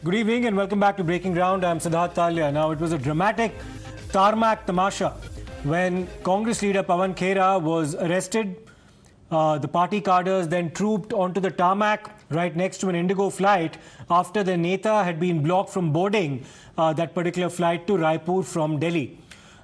Good evening and welcome back to Breaking Ground. I'm Siddharth Talia. Now, it was a dramatic Tarmac Tamasha when Congress leader Pawan Khera was arrested. The party cadres then trooped onto the tarmac right next to an Indigo flight after the Neta had been blocked from boarding that particular flight to Raipur from Delhi.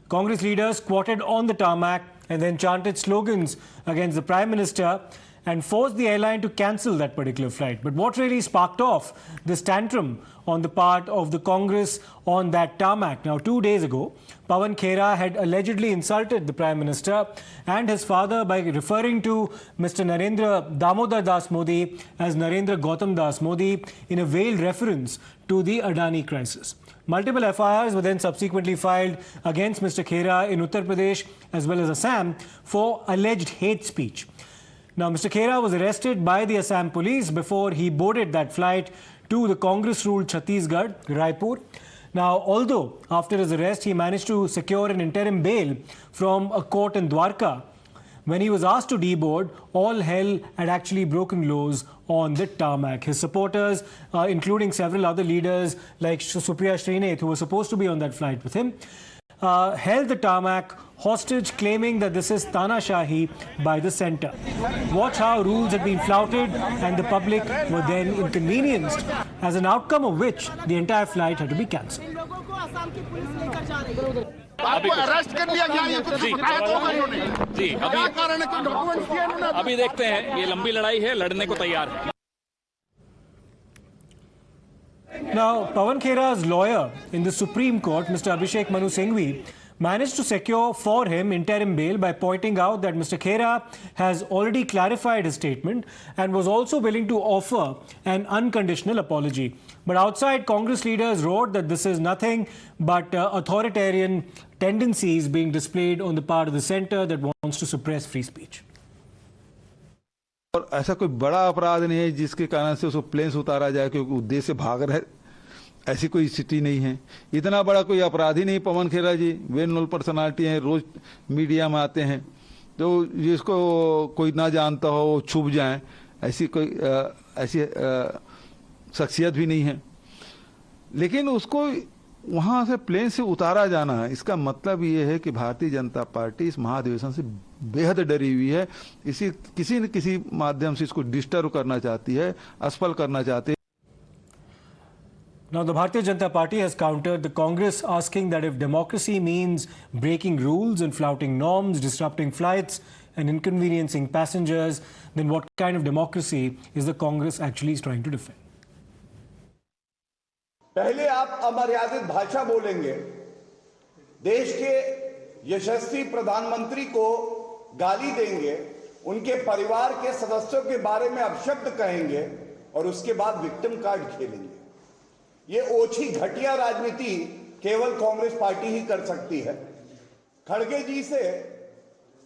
Congress leaders squatted on the tarmac and then chanted slogans against the Prime Minister and forced the airline to cancel that particular flight. But what really sparked off this tantrum on the part of the Congress on that tarmac? Now, 2 days ago, Pawan Khera had allegedly insulted the Prime Minister and his father by referring to Mr. Narendra Damodar Das Modi as Narendra Gautam Das Modi in a veiled reference to the Adani crisis. Multiple FIRs were then subsequently filed against Mr. Khera in Uttar Pradesh as well as Assam for alleged hate speech. Now, Mr. Khera was arrested by the Assam police before he boarded that flight to the Congress-ruled Chhattisgarh, Raipur. Now, although after his arrest, he managed to secure an interim bail from a court in Dwarka, when he was asked to deboard, all hell had actually broken loose on the tarmac. His supporters, including several other leaders like Supriya Srinath, who were supposed to be on that flight with him, held the tarmac hostage, claiming that this is Tanashahi by the centre. Watch how rules had been flouted and the public were then inconvenienced, as an outcome of which the entire flight had to be cancelled. अभी देखते हैं ये लंबी लड़ाई है लड़ने को तैयार है. Now, Pawan Khera's lawyer in the Supreme Court, Mr. Abhishek Manu Singhvi, managed to secure for him interim bail by pointing out that Mr. Khera has already clarified his statement and was also willing to offer an unconditional apology. But outside, Congress leaders wrote that this is nothing but authoritarian tendencies being displayed on the part of the centre that wants to suppress free speech. और ऐसा कोई बड़ा अपराध नहीं है जिसके कारण से उसको प्लेन से उतारा जाए क्योंकि उद्देश्य से भाग रहे, ऐसी कोई स्थिति नहीं है. इतना बड़ा कोई अपराधी नहीं पवन खेरा जी, वेल नोन पर्सनालिटी हैं, रोज मीडिया में आते हैं, तो जिसको कोई ना जानता हो वो छुप जाए, ऐसी कोई ऐसी शख्सियत भी नहीं है. लेकिन उसको वहां से प्लेन से उतारा जाना है, इसका मतलब ये है कि भारतीय जनता पार्टी इस महाधिवेशन से बेहद डरी हुई है. इसी किसी न किसी माध्यम से इसको डिस्टर्ब करना चाहती है, असफल करना चाहती है. Now, the Bharatiya Janata Party has countered the Congress, asking that if democracy means breaking rules and flouting norms, disrupting flights and inconveniencing passengers, then what kind of democracy is the Congress actually trying to defend? पहले आप अमर्यादित भाषा बोलेंगे, देश के यशस्वी प्रधानमंत्री को गाली देंगे, उनके परिवार के सदस्यों के बारे में अपशब्द कहेंगे और उसके बाद विक्टिम कार्ड खेलेंगे. ये ओछी घटिया राजनीति केवल कांग्रेस पार्टी ही कर सकती है. खड़गे जी से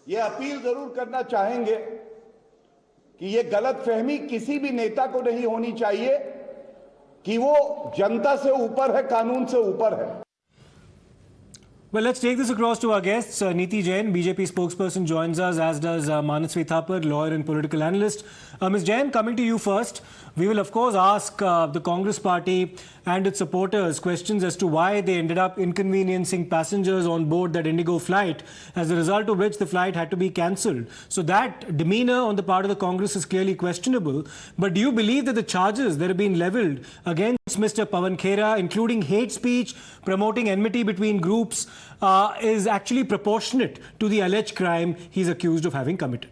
ये अपील जरूर करना चाहेंगे कि ये गलतफहमी किसी भी नेता को नहीं होनी चाहिए कि वो जनता से ऊपर है, कानून से ऊपर है. Well, let's take this across to our guests. Niti Jain, BJP spokesperson, joins us, as does Manasvi Thapar, lawyer and political analyst. Ms. Jain, coming to you first, we will of course ask the Congress party and its supporters questions as to why they ended up inconveniencing passengers on board that Indigo flight, as a result of which the flight had to be cancelled. So that demeanour on the part of the Congress is clearly questionable. But do you believe that the charges that have been levelled against Mr. Pawan Khera, including hate speech, promoting enmity between groups, is actually proportionate to the alleged crime he's accused of having committed?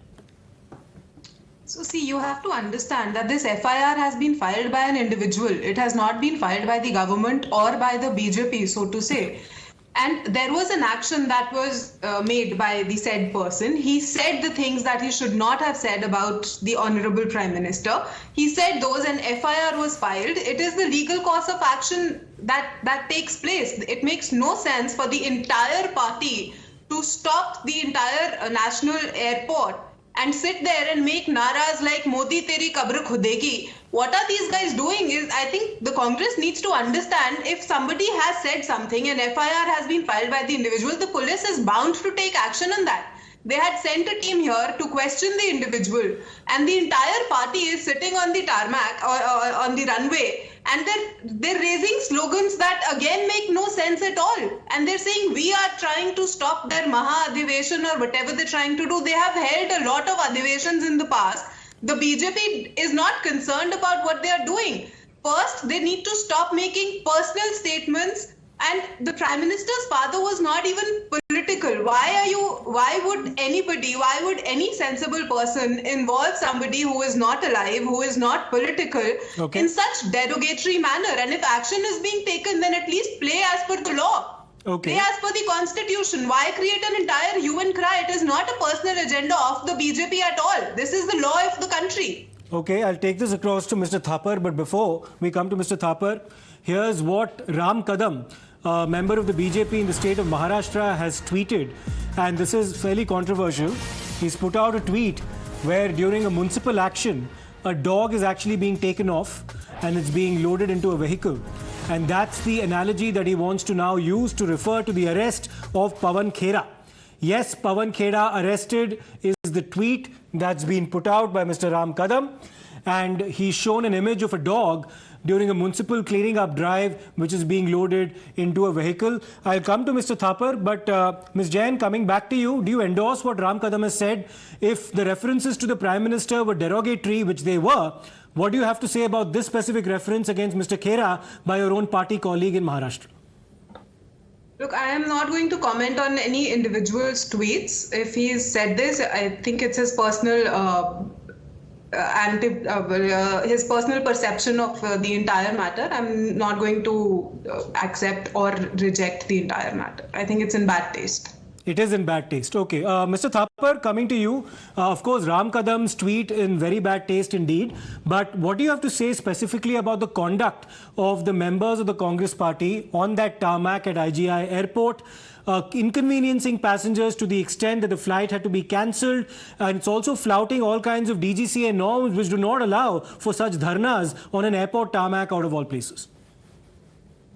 So see, you have to understand that this FIR has been filed by an individual. It has not been filed by the government or by the BJP, so to say. And there was an action that was made by the said person. He said the things that he should not have said about the Honorable Prime Minister. He said those, and FIR was filed. It is the legal course of action that takes place. It makes no sense for the entire party to stop the entire national airport and sit there and make naras like Modi teri kabar khudegi. What are these guys doing? I think the Congress needs to understand, if somebody has said something and FIR has been filed by the individual, the police is bound to take action on that. They had sent a team here to question the individual, and the entire party is sitting on the tarmac or on the runway, and they're raising slogans that again make no sense at all. And they're saying we are trying to stop their Maha Adhiveshan or whatever they're trying to do. They have held a lot of Adhiveshans in the past. The BJP is not concerned about what they are doing. First, they need to stop making personal statements. And the Prime Minister's father was not even political. Why would any sensible person involve somebody who is not alive, who is not political, in such derogatory manner? And if action is being taken, then at least play as per the law. Play as per the constitution. Why create an entire hue and cry? It is not a personal agenda of the BJP at all. This is the law of the country. Okay, I'll take this across to Mr. Thapar, but before we come to Mr. Thapar, here's what Ram Kadam, a member of the BJP in the state of Maharashtra, has tweeted, and this is fairly controversial. He's put out a tweet where during a municipal action, a dog is actually being taken off and it's being loaded into a vehicle. And that's the analogy that he wants to now use to refer to the arrest of Pawan Khera. Yes, Pawan Khera arrested is the tweet that's been put out by Mr. Ram Kadam, and he's shown an image of a dog during a municipal cleaning up drive which is being loaded into a vehicle. I'll come to Mr. Thapar, but Ms. Jain, coming back to you, do you endorse what Ram Kadam has said? If the references to the Prime Minister were derogatory, which they were, what do you have to say about this specific reference against Mr. Khera by your own party colleague in Maharashtra? Look, I am not going to comment on any individual's tweets. If he's said this, I think it's his personal his personal perception of the entire matter. I'm not going to accept or reject the entire matter. I think it's in bad taste. It is in bad taste. Okay. Mr. Thapar, coming to you. Of course, Ram Kadam's tweet in very bad taste indeed. But what do you have to say specifically about the conduct of the members of the Congress party on that tarmac at IGI airport, inconveniencing passengers to the extent that the flight had to be cancelled, and it's also flouting all kinds of DGCA norms which do not allow for such dharnas on an airport tarmac out of all places?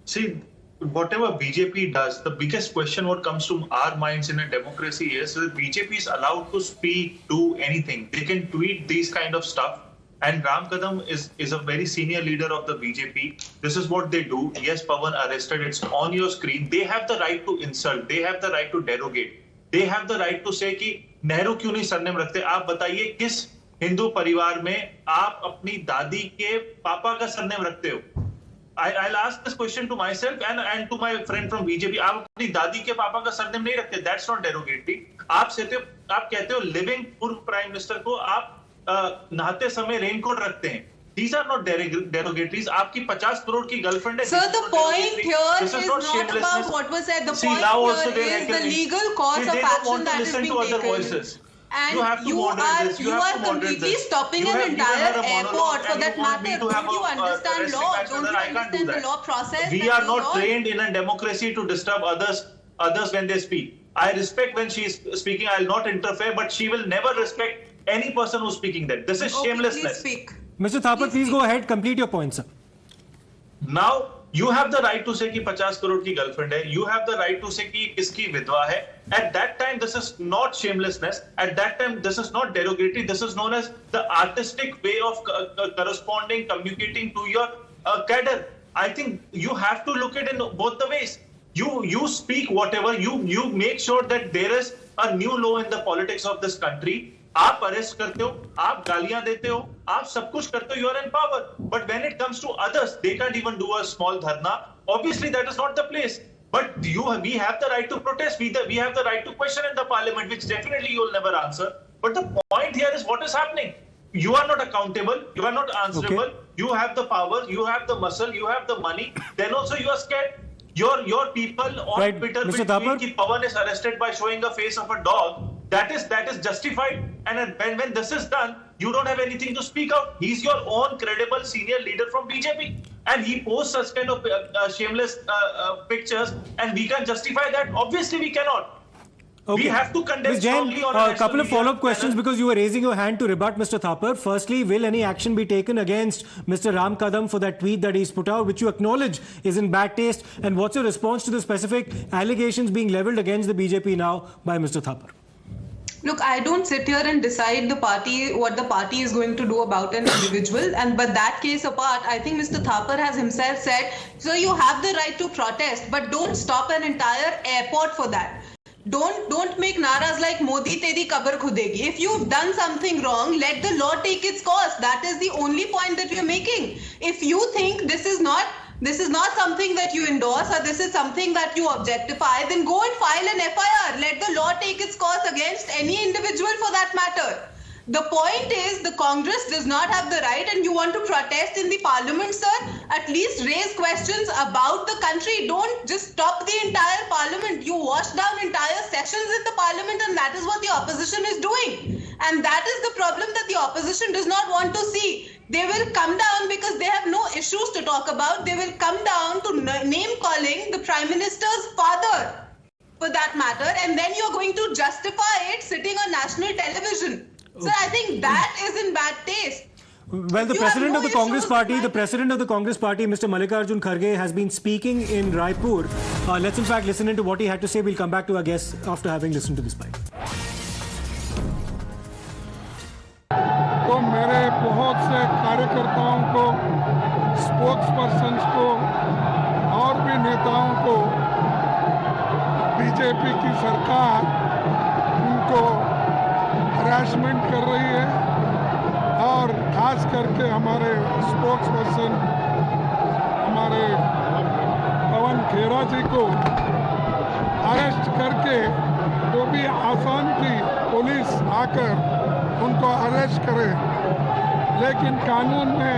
See, whatever BJP does, the biggest question what comes to our minds in a democracy is that BJP is allowed to speak, do anything. They can tweet these kind of stuff. And Ram Kadam is a very senior leader of the BJP. This is what they do. Yes, Pawan arrested. It's on your screen. They have the right to insult. They have the right to derogate. They have the right to say कि नेहरू क्यों नहीं surname रखते? आप बताइए किस हिंदू परिवार में आप अपनी दादी के पापा का सरनेम रखते हो? I'll ask this question to myself and to my friend from BJP. आप अपनी दादी के पापा का सरनेम नहीं रखते. That's not derogatory. आप कहते हो लिविंग पूर्व प्राइम मिनिस्टर को आप नहाते समय रेनकोट रखते हैं. These are not derogatories. आपकी 50 करोड़ की गर्लफ्रेंड है. Sir, the point here is not about what was said. The point here is the legal cause of action that is being taken. And you are completely stopping an entire airport for that matter. Don't you understand law? Don't you understand the law process? We are not trained in a democracy to disturb others when they speak. I respect when she is speaking. I will not interfere, but she will never respect any person who's speaking that. This is shamelessness. Mr. Thapar, please go ahead. Complete your point, sir. Now, you have the right to say कि 50 करोड़ की girlfriend है. You have the right to say कि किसकी विधवा है. At that time, this is not shamelessness. At that time, this is not derogatory. This is known as the artistic way of corresponding, communicating to your cadre. I think you have to look at it in both the ways. You speak whatever. You make sure that there is a new law in the politics of this country. आप arrest करते हो, आप गालियां देते हो, आप सब कुछ करते हो, you are in power. But when it comes to others, they can't even do a small dharna. Obviously, that is not the place. But we have the right to protest. We have the right to question in the parliament, which definitely you will never answer. But the point here is what is happening. You are not accountable. You are not answerable. Okay. You have the power. You have the muscle. You have the money. Then also you are scared. Your people on Twitter will tweet कि Pawan is arrested by showing a face of a dog. That is justified. And when this is done, you don't have anything to speak out. He's your own credible senior leader from BJP. And he posts such kind of shameless pictures. And we can justify that. Obviously, we cannot. Okay. We have to condemn strongly on a couple of follow-up questions because you were raising your hand to rebut Mr. Thapar. Firstly, will any action be taken against Mr. Ram Kadam for that tweet that he's put out, which you acknowledge is in bad taste? And what's your response to the specific allegations being levelled against the BJP now by Mr. Thapar? Look, I don't sit here and decide what the party is going to do about an individual. But that case apart, I think Mr. Thapar has himself said, so you have the right to protest, but don't stop an entire airport for that. Don't make naras like Modi teri kabar khudegi. If you've done something wrong, let the law take its course. That is the only point that we're making. If you think this is not something that you endorse or this is something that you objectify, then go and file an FIR. Let the law take its course against any individual for that matter. The point is the Congress does not have the right, and you want to protest in the parliament, sir, at least raise questions about the country. Don't just stop the entire parliament. You wash down entire sessions in the parliament, and that is what the opposition is doing. And that is the problem that the opposition does not want to see. They will come down because they have no issues to talk about. They will come down to name calling the Prime Minister's father, for that matter, and then you're going to justify it sitting on national television. So I think that is in bad taste. Well, the president of the Congress party, Mr. Mallikarjun Kharge, has been speaking in Raipur. Let's in fact listen into what he had to say. We'll come back to our guests after having listened to this bite. तो मेरे बहुत से कार्यकर्ताओं को, spokes persons को और भी नेताओं को बीजेपी की सरकार उनको हरासमेंट कर रही है और खास करके हमारे स्पोक्स पर्सन हमारे पवन खेरा जी को अरेस्ट करके, वो भी आसान थी पुलिस आकर उनको अरेस्ट करे, लेकिन कानून में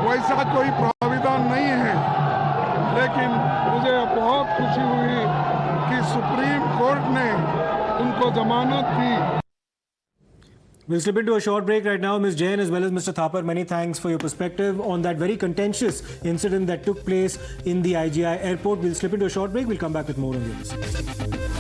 वैसा कोई प्राविधान नहीं है। लेकिन मुझे बहुत खुशी हुई कि सुप्रीम कोर्ट ने उनको जमानत दी। We'll slip into a short break right now. Ms. Jain as well as Mr. Thapar, many thanks for your perspective on that very contentious incident that took place in the IGI airport. We'll slip into a short break. We'll come back with more on this.